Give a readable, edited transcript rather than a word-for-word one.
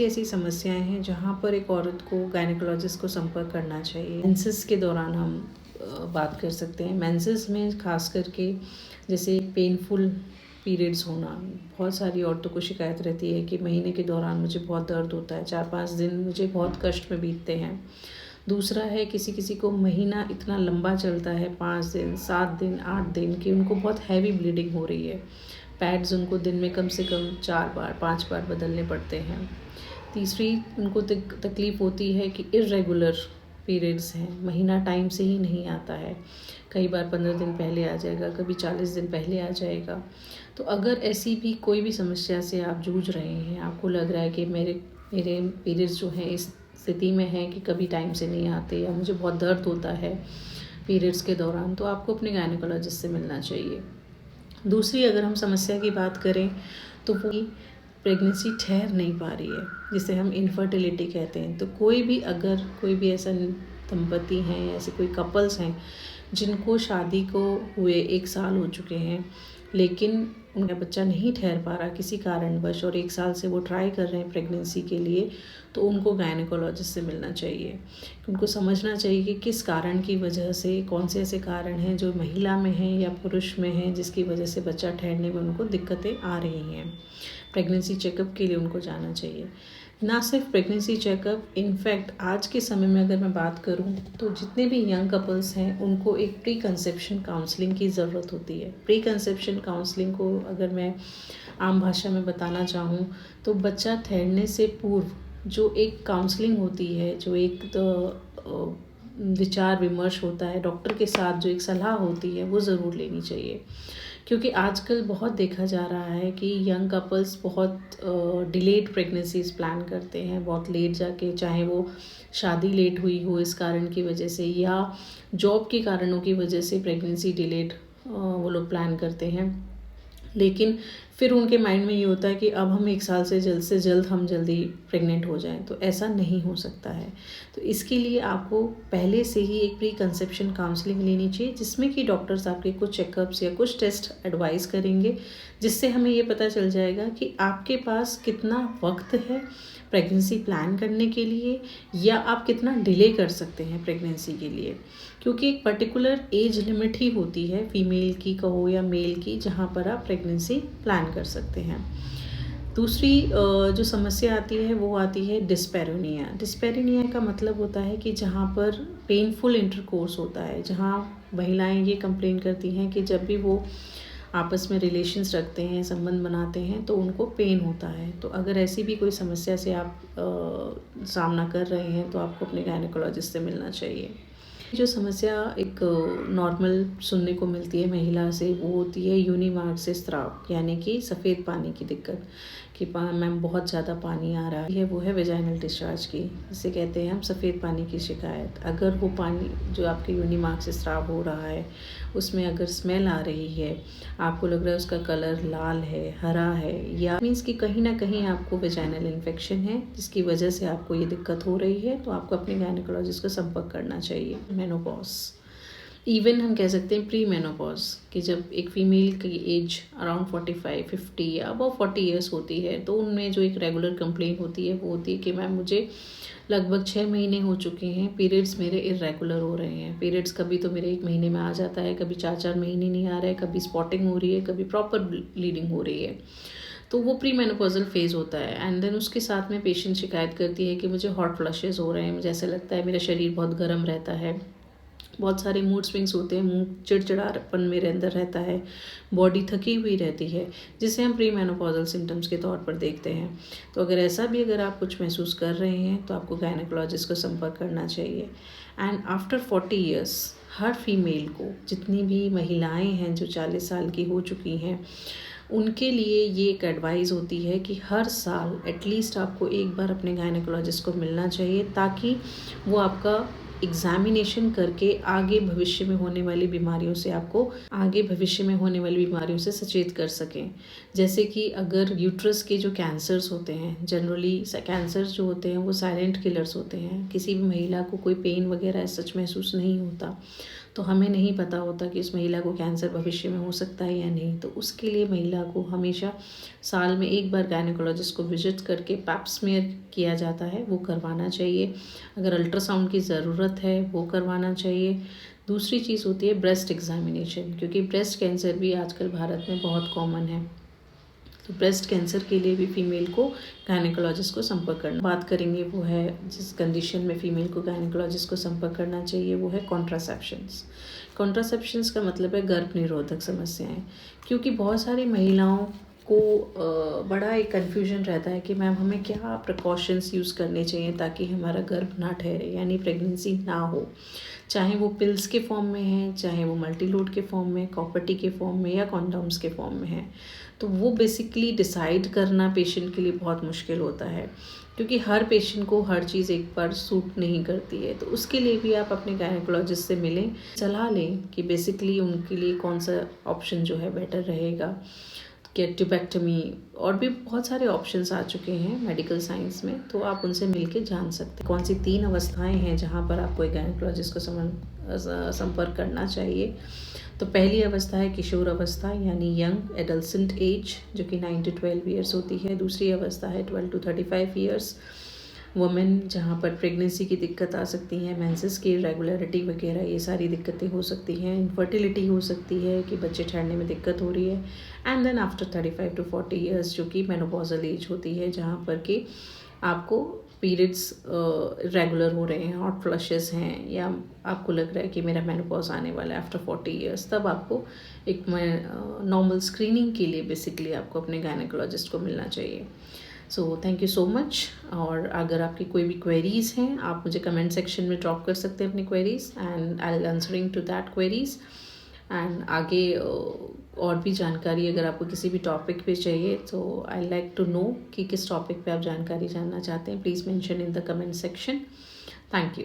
ऐसी समस्याएं हैं जहाँ पर एक औरत को गायनेकोलॉजिस्ट को संपर्क करना चाहिए। मेंसेस के दौरान हम बात कर सकते हैं। मेंसेस में खास करके जैसे पेनफुल पीरियड्स होना, बहुत सारी औरतों को शिकायत रहती है कि महीने के दौरान मुझे बहुत दर्द होता है, 4-5 दिन मुझे बहुत कष्ट में बीतते हैं। दूसरा है किसी किसी को महीना इतना लंबा चलता है, 5 दिन, 7 दिन, 8 दिन, कि उनको बहुत हैवी ब्लीडिंग हो रही है। पैड्स उनको दिन में कम से कम 4 बार 5 बार बदलने पड़ते हैं। तीसरी उनको तकलीफ़ होती है कि इर्रेगुलर पीरियड्स हैं, महीना टाइम से ही नहीं आता है। कई बार 15 दिन पहले आ जाएगा, कभी 40 दिन पहले आ जाएगा। तो अगर ऐसी भी कोई भी समस्या से आप जूझ रहे हैं, आपको लग रहा है कि मेरे मेरे पीरियड्स जो हैं इस स्थिति में हैं कि कभी टाइम से नहीं आते, या मुझे बहुत दर्द होता है पीरियड्स के दौरान, तो आपको अपने गायनेकोलॉजिस्ट से मिलना चाहिए। दूसरी अगर हम समस्या की बात करें तो वो प्रेगनेंसी ठहर नहीं पा रही है, जिसे हम इनफर्टिलिटी कहते हैं। तो कोई भी ऐसा दंपति हैं या ऐसे कोई कपल्स हैं जिनको शादी को हुए 1 साल हो चुके हैं, लेकिन उनका बच्चा नहीं ठहर पा रहा किसी कारणवश, और 1 साल से वो ट्राई कर रहे हैं प्रेगनेंसी के लिए, तो उनको गायनेकोलॉजिस्ट से मिलना चाहिए। उनको समझना चाहिए कि किस कारण की वजह से, कौन से ऐसे कारण हैं जो महिला में हैं या पुरुष में हैं जिसकी वजह से बच्चा ठहरने में उनको दिक्कतें आ रही हैं। प्रेगनेंसी चेकअप के लिए उनको जाना चाहिए। ना सिर्फ प्रेगनेंसी चेकअप, इनफैक्ट आज के समय में अगर मैं बात करूं तो जितने भी यंग कपल्स हैं उनको एक प्री कंसेप्शन काउंसलिंग की ज़रूरत होती है। प्री कंसेप्शन काउंसलिंग को अगर मैं आम भाषा में बताना चाहूँ तो बच्चा ठहरने से पूर्व जो एक काउंसलिंग होती है, जो एक विचार विमर्श होता है डॉक्टर के साथ, जो एक सलाह होती है, वो ज़रूर लेनी चाहिए। क्योंकि आजकल बहुत देखा जा रहा है कि यंग कपल्स बहुत डिलेड प्रेगनेंसीज प्लान करते हैं, बहुत लेट जाके, चाहे वो शादी लेट हुई हो इस कारण की वजह से या जॉब के कारणों की वजह से प्रेगनेंसी डिलेड वो लोग प्लान करते हैं। लेकिन फिर उनके माइंड में ये होता है कि अब हम 1 साल से जल्द हम जल्दी प्रेग्नेंट हो जाएं, तो ऐसा नहीं हो सकता है। तो इसके लिए आपको पहले से ही एक प्री कंसेप्शन काउंसलिंग लेनी चाहिए, जिसमें कि डॉक्टर्स आपके कुछ चेकअप्स या कुछ टेस्ट एडवाइस करेंगे, जिससे हमें ये पता चल जाएगा कि आपके पास कितना वक्त है प्रेगनेंसी प्लान करने के लिए, या आप कितना डिले कर सकते हैं प्रेगनेंसी के लिए। क्योंकि एक पर्टिकुलर एज लिमिट ही होती है, फीमेल की कहो या मेल की, जहाँ पर आप प्रेगनेंसी प्लान कर सकते हैं। दूसरी जो समस्या आती है वो आती है डिस्पैरिनिया। डिस्पैरिनिया का मतलब होता है कि जहाँ पर पेनफुल इंटरकोर्स होता है, जहाँ महिलाएं ये कंप्लेन करती हैं कि जब भी वो आपस में रिलेशंस रखते हैं, संबंध बनाते हैं, तो उनको पेन होता है। तो अगर ऐसी भी कोई समस्या से आप सामना कर रहे हैं तो आपको अपने गायनेकोलॉजिस्ट से मिलना चाहिए। जो समस्या एक नॉर्मल सुनने को मिलती है महिला से, वो होती है यूनिमार्क से स्राव, यानी कि सफ़ेद पानी की दिक्कत, कि मैम बहुत ज़्यादा पानी आ रहा है। वो है वेजाइनल डिस्चार्ज की, जिसे कहते हैं हम सफ़ेद पानी की शिकायत। अगर वो पानी जो आपके यूनिमार्क से स्राव हो रहा है उसमें अगर स्मेल आ रही है, आपको लग रहा है उसका कलर लाल है, हरा है, या मीन्स कि कहीं ना कहीं आपको वेजाइनल इन्फेक्शन है जिसकी वजह से आपको ये दिक्कत हो रही है, तो आपको अपने गायनेकोलॉजिस्ट का संपर्क करना चाहिए। मेनोपॉज, इवन हम कह सकते हैं प्री मेनोपॉज, कि जब एक फीमेल की एज अराउंड 45, 50 या अबव 40 ईयर्स होती है, तो उनमें जो एक रेगुलर कंप्लेन होती है वो होती है कि मैम मुझे लगभग 6 महीने हो चुके हैं, पीरियड्स मेरे इरेगुलर हो रहे हैं। पीरियड्स कभी तो मेरे 1 महीने में आ जाता है, कभी 4-4 महीने नहीं आ रहा है, कभी स्पॉटिंग हो रही है, कभी प्रॉपर ब्लीडिंग हो रही है। तो वो प्री मेनोपॉजल फेज़ होता है। एंड देन उसके साथ में पेशेंट शिकायत करती है कि मुझे हॉट फ्लशेस हो रहे हैं, मुझे ऐसा लगता है मेरा शरीर बहुत गर्म रहता है, बहुत सारे मूड स्विंग्स होते हैं, मुँह चिड़चिड़ापन मेरे अंदर रहता है, बॉडी थकी हुई रहती है, जिसे हम प्री मेनोपॉजल सिम्टम्स के तौर पर देखते हैं। तो अगर आप कुछ महसूस कर रहे हैं तो आपको गायनेकोलॉजिस्ट का संपर्क करना चाहिए। And after 40 years her female को, जितनी भी महिलाएं हैं जो 40 साल की हो चुकी हैं, उनके लिए ये एक एडवाइस होती है कि हर साल एटलीस्ट आपको एक बार अपने गायनेकोलॉजिस्ट को मिलना चाहिए, ताकि वो आपका एग्जामिनेशन करके आगे भविष्य में होने वाली बीमारियों से सचेत कर सकें। जैसे कि अगर यूट्रस के जो कैंसर्स होते हैं, जनरली कैंसर्स जो होते हैं वो साइलेंट किलर्स होते हैं, किसी भी महिला को कोई पेन वगैरह सच महसूस नहीं होता, तो हमें नहीं पता होता कि इस महिला को कैंसर भविष्य में हो सकता है या नहीं। तो उसके लिए महिला को हमेशा साल में एक बार गायनेकोलॉजिस्ट को विजिट करके पैप स्मीयर किया जाता है, वो करवाना चाहिए। अगर अल्ट्रासाउंड की ज़रूरत है वो करवाना चाहिए। दूसरी चीज़ होती है ब्रेस्ट एग्जामिनेशन, क्योंकि ब्रेस्ट कैंसर भी आजकल भारत में बहुत कॉमन है। तो ब्रेस्ट कैंसर के लिए भी फीमेल को गायनेकोलॉजिस्ट को संपर्क करना बात करेंगे, वो है जिस कंडीशन में फीमेल को गायनेकोलॉजिस्ट को संपर्क करना चाहिए, वो है कॉन्ट्रासेप्शंस। कॉन्ट्रासेप्शंस का मतलब है गर्भ निरोधक समस्याएं, क्योंकि बहुत सारी महिलाओं को बड़ा एक कन्फ्यूजन रहता है कि मैम हमें क्या प्रिकॉशंस यूज़ करने चाहिए ताकि हमारा गर्भ ना ठहरे, यानी प्रेगनेंसी ना हो। चाहे वो पिल्स के फॉर्म में है, चाहे वो मल्टीलोड के फॉर्म में, कॉपर्टी के फॉर्म में या कॉन्डोम्स के फॉर्म में है। तो वो बेसिकली डिसाइड करना पेशेंट के लिए बहुत मुश्किल होता है, क्योंकि हर पेशेंट को हर चीज़ एक बार सूट नहीं करती है। तो उसके लिए भी आप अपने गायनेकोलॉजिस्ट से मिलें, सलाह लें कि बेसिकली उनके लिए कौन सा ऑप्शन जो है बेटर रहेगा। कि ट्यूबेक्टमी और भी बहुत सारे ऑप्शंस आ चुके हैं मेडिकल साइंस में, तो आप उनसे मिलके जान सकते हैं कौन सी 3 अवस्थाएं हैं जहां पर आपको एक गायनेकोलॉजिस्ट को संपर्क करना चाहिए। तो पहली अवस्था है किशोर अवस्था, यानी यंग एडल्सेंट एज, जो कि 9 to 12 ईयर्स होती है। दूसरी अवस्था है 12 to 35 ईयर्स वुमेन, जहाँ पर प्रेगनेंसी की दिक्कत आ सकती है, मेंसेस की इरेगुलरिटी वगैरह ये सारी दिक्कतें हो सकती हैं, इनफर्टिलिटी हो सकती है कि बच्चे ठहरने में दिक्कत हो रही है। And then after 35 to 40 years, जो कि मेनोपॉजल एज होती है, जहाँ पर कि आपको पीरियड्स रेगुलर हो रहे हैं, हॉट फ्लशेस हैं, या आपको लग रहा है कि मेरा मेनोपॉज आने वाला है आफ्टर 40 ईयर्स, तब आपको एक नॉर्मल स्क्रीनिंग के लिए बेसिकली आपको अपने गायनेकोलॉजिस्ट को मिलना चाहिए। So thank you so much. और अगर आपकी कोई भी क्वेरीज़ हैं, आप मुझे कमेंट सेक्शन में ड्रॉप कर सकते हैं अपनी queries, and I will answering to that queries. And आगे और भी जानकारी अगर आपको किसी भी टॉपिक पे चाहिए, तो आई लाइक टू नो कि किस टॉपिक पे आप जानकारी जानना चाहते हैं। Please mention in the comment section. Thank you.